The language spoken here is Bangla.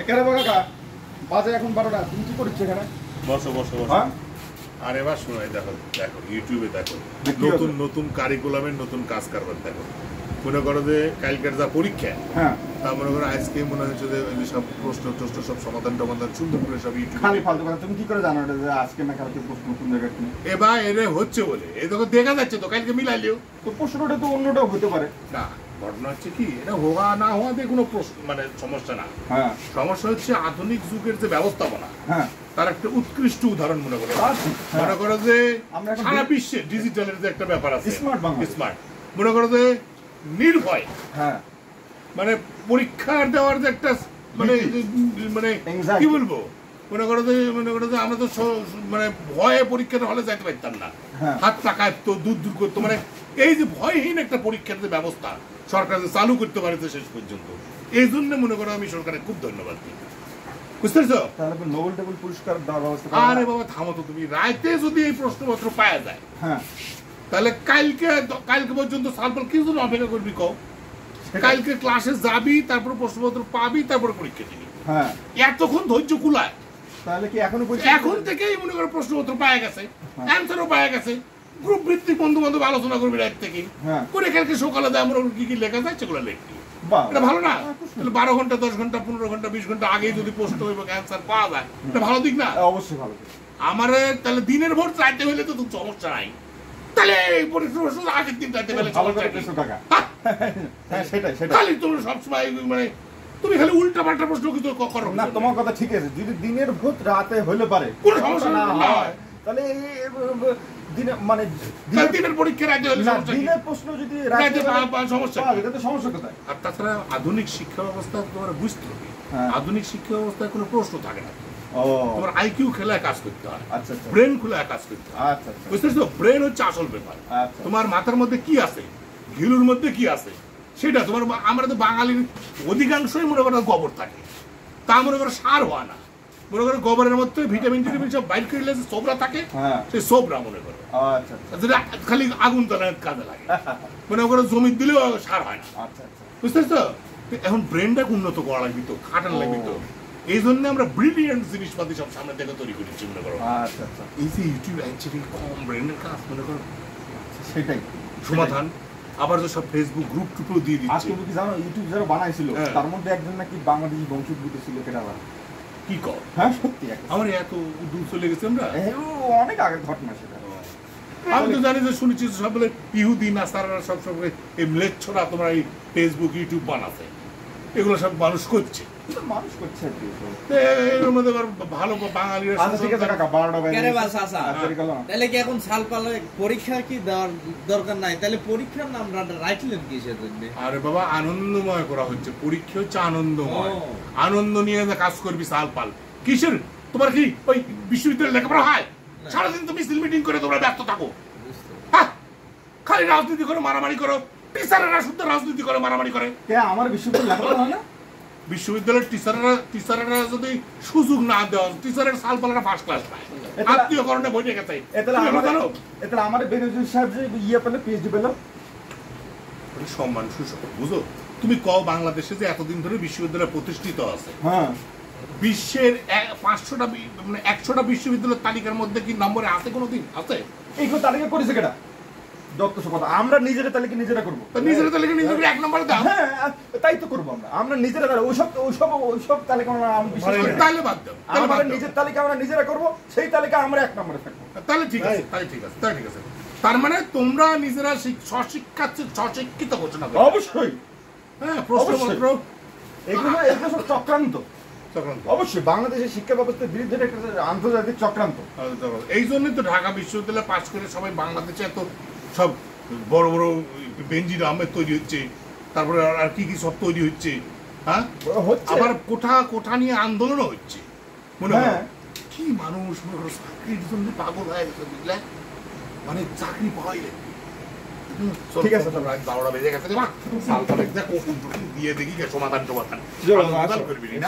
এখানে কাকা বাজে এখন 12টা, তুমি কি করছো এখানে? বসো বসো বসো। আর এবার শোনো, দেখো দেখো ইউটিউবে দেখো নতুন নতুন কারিকুলামের নতুন কাজ কারবার দেখো। মনে করো যে কালকের যা পরীক্ষা, হ্যাঁ তা মনে করো আজকে মনে হচ্ছে যে ওই সব প্রশ্ন টশ্ন সব সমাধান টমাধান সুন্দর করে সব ইউটিউবে। খালি ফালতু কথা, তুমি কি করে জানো এটা যে আজকে না কালকে প্রশ্ন কোন জায়গায় কি? এবার এরে হচ্ছে বলে এই দেখো দেখা যাচ্ছে তো, কালকে মিলাইলেও তো প্রশ্নটা তো অন্যটাও হতে পারে না। ঘটনা হচ্ছে কি, এটা হওয়া না হওয়াতে কোনো প্রশ্ন মানে সমস্যা না। হ্যাঁ সমস্যা হচ্ছে আধুনিক যুগের যে ব্যবস্থাপনা, হ্যাঁ তার একটা উৎকৃষ্ট উদাহরণ মনে করো। মনে করো যে সারা বিশ্বে ডিজিটালের যে একটা ব্যাপার আছে, স্মার্ট বাংলা, স্মার্ট মনে করো যে নির্ভয়, হ্যাঁ মানে পরীক্ষা দেওয়ার যে একটা মানে মানে কি বলবো, মনে করো যে আমরা তো মানে ভয়ে পরীক্ষার হলে যাইতে পারতাম না, হাত টাকায় তো দূর দূর করতো, মানে এই যে ভয়হীন একটা পরীক্ষার যে ব্যবস্থা সরকার চালু করতে পারে শেষ পর্যন্ত, এই জন্য মনে করো আমি সরকারের খুব ধন্যবাদ দিই। বুঝতে পারছো? তাহলে নোবেল টেবিল পুরস্কার দেওয়ার ব্যবস্থা। আরে বাবা থামো তো, তুমি রাইতে যদি এই প্রশ্নপত্র পাওয়া যায়, হ্যাঁ তাহলে কালকে পর্যন্ত সালফল কি জন্য অপেক্ষা করবি কও? কালকে ক্লাসে যাবি, তারপর প্রশ্নপত্র পাবি, তারপর পরীক্ষা দিবি। হ্যাঁ এতক্ষণ ধৈর্য কুলায়? তাহলে কি এখন থেকেই মনে করো প্রশ্নপত্র পাওয়া গেছে, অ্যান্সারও পাওয়া গেছে, গ্রুপ ভিত্তিক বন্ধু বান্ধব আলোচনা করবি রাত থেকে করে, কালকে সকালে আমরা কি কি লেখা যায় সেগুলো লিখবি। এটা ভালো না? 12 ঘন্টা 10 ঘন্টা 15 ঘন্টা 20 ঘন্টা আগে যদি প্রশ্ন এবং অ্যান্সার পাওয়া যায়, এটা ভালো দিক না? অবশ্যই ভালো। আমার তাহলে দিনের ভোর চাইতে হলে তো তুমি সমস্যা নাই, তাহলে আগের দিন চাইতে গেলে খালি তুমি সবসময় মানে তুমি খালি উল্টা পাল্টা প্রশ্ন কিন্তু করো না। তোমার কথা ঠিক আছে, যদি দিনের ভোর রাতে হলে পারে কোনো সমস্যা না হয়, তাহলে দিনে মানে দিনের পরীক্ষার আগে হলে দিনের প্রশ্ন যদি রাতে সমস্যা, এটা তো সমস্যা কোথায়? আর তাছাড়া আধুনিক শিক্ষা ব্যবস্থা তোমার বুঝতে হবে, আধুনিক শিক্ষা ব্যবস্থায় কোনো প্রশ্ন থাকে না, তোমার আইকিউ খেলায় কাজ করতে হয়, ব্রেন খোলায় কাজ করতে হয়। বুঝতেছো? ব্রেন হচ্ছে আসল ব্যাপার। তোমার মাথার মধ্যে কি আছে, ঘিলুর মধ্যে কি আছে সেটা তোমার। আমরা তো বাঙালির অধিকাংশই মনে করো গোবর থাকে, তা মনে করো সার হয় না, মনে করো গোবরের মধ্যে ভিটামিন টিটামিন সব বাইর করে সোবরা থাকে, সেই সোবরা মনে করো যেটা খালি আগুন জ্বালানোর কাজে লাগে, মনে করো জমি দিলেও সার হয় না। বুঝতেছো? এখন ব্রেনটাকে উন্নত করা লাগবে তো, খাটান লাগবে তো, এই জন্য আমরা ব্রিলিয়েন্ট জিনিসপাতি সব সামনে থেকে তৈরি করেছি মনে করো। এই যে ইউটিউব অ্যাকচুয়ালি কম ব্রেনের কাজ মনে করো, সেটাই সমাধান। আবার যে সব ফেসবুক গ্রুপ টুপও দিয়ে দিচ্ছে। আজকে কি জানো ইউটিউব যারা বানাইছিল তার মধ্যে একজন নাকি বাংলাদেশি বংশোদ্ভূত ছিল, কেটা আবার কি কর? হ্যাঁ সত্যি, আমার এত দূর চলে গেছে আমরা, অনেক আগের ঘটনা সেটা। আমি তো জানি যে শুনেছি সব বলে ইহুদি নাসারারা সব এই ম্লেচ্ছরা তোমার এই ফেসবুক ইউটিউব বানাতে, এগুলো সব মানুষ করছে এর মধ্যে ভালো বাঙালিরা। তাহলে কি এখন সাল পালে পরীক্ষার কি দেওয়ার দরকার নাই? তাহলে পরীক্ষার নাম রাখলেন কিসের জন্য? আরে বাবা আনন্দময় করা হচ্ছে, পরীক্ষা হচ্ছে আনন্দময়, আনন্দ নিয়ে কাজ করবি। সাল পাল কিসের? তোমার কি ওই বিশ্ববিদ্যালয়ে লেখাপড়া হয়? সারাদিন তুমি মিছিল মিটিং করে তোমরা ব্যস্ত থাকো, হ্যাঁ খালি রাজনীতি করো, মারামারি করো, টিচারেরা শুদ্ধ রাজনীতি করে মারামারি করে। আমার বিশ্ববিদ্যালয় লেখাপড়া হয় না? বিশ্ববিদ্যালয়ের টিচারেরা যদি সুযোগ না দেওয়া, টিচারের সাল পালাটা ফার্স্ট ক্লাস পায়, আত্মীয়করণে বইতে গেছে। এতলা আমার বেনজির সাহেব যে ইয়ে পেল, পিএইচডি পেল, সম্মান সুযোগ বুঝো। তুমি কও বাংলাদেশে যে এতদিন ধরে বিশ্ববিদ্যালয় প্রতিষ্ঠিত আছে, হ্যাঁ বিশ্বের 500টা মানে 100টা বিশ্ববিদ্যালয়ের তালিকার মধ্যে কি নম্বরে আছে কোনোদিন? আছে? এইগুলো তালিকা করেছে কেটা? আমরা নিজেরা তালিকা নিজেরা করবো, নিজেরা তালিকা নিজেরা এক নম্বরে দাও। হ্যাঁ তাই তো করবো আমরা নিজেরা। ওইসব তালিকা তাহলে বাদ দাও, আমাদের নিজের তালিকা আমরা নিজেরা করবো, সেই তালিকা আমরা এক নম্বরে থাকবো। তাহলে ঠিক আছে, তাহলে ঠিক আছে, তাহলে ঠিক আছে। তার মানে তোমরা নিজেরা স্বশিক্ষিত ঘোষণা করো। অবশ্যই হ্যাঁ, প্রশ্নপত্র এগুলো সব চক্রান্ত। অবশ্যই বাংলাদেশের শিক্ষা ব্যবস্থার বিরুদ্ধে একটা আন্তর্জাতিক চক্রান্ত। এই জন্যই তো ঢাকা বিশ্ববিদ্যালয় পাস করে সবাই বাংলাদেশে এত সব বড় বড় বেনজির আহমেদ তৈরি হচ্ছে, তারপরে আর কি কি সব তৈরি হচ্ছে, হ্যাঁ আবার কোঠা নিয়ে আন্দোলনও হচ্ছে। মনে হয় কি মানুষ মনে করো চাকরির জন্য পাগল হয়ে গেছে, বুঝলে? মানে চাকরি পাওয়াই লাগবে। ঠিক আছে, 12টা বেজে গেছে, দিয়ে দেখি সমাধান করবি না।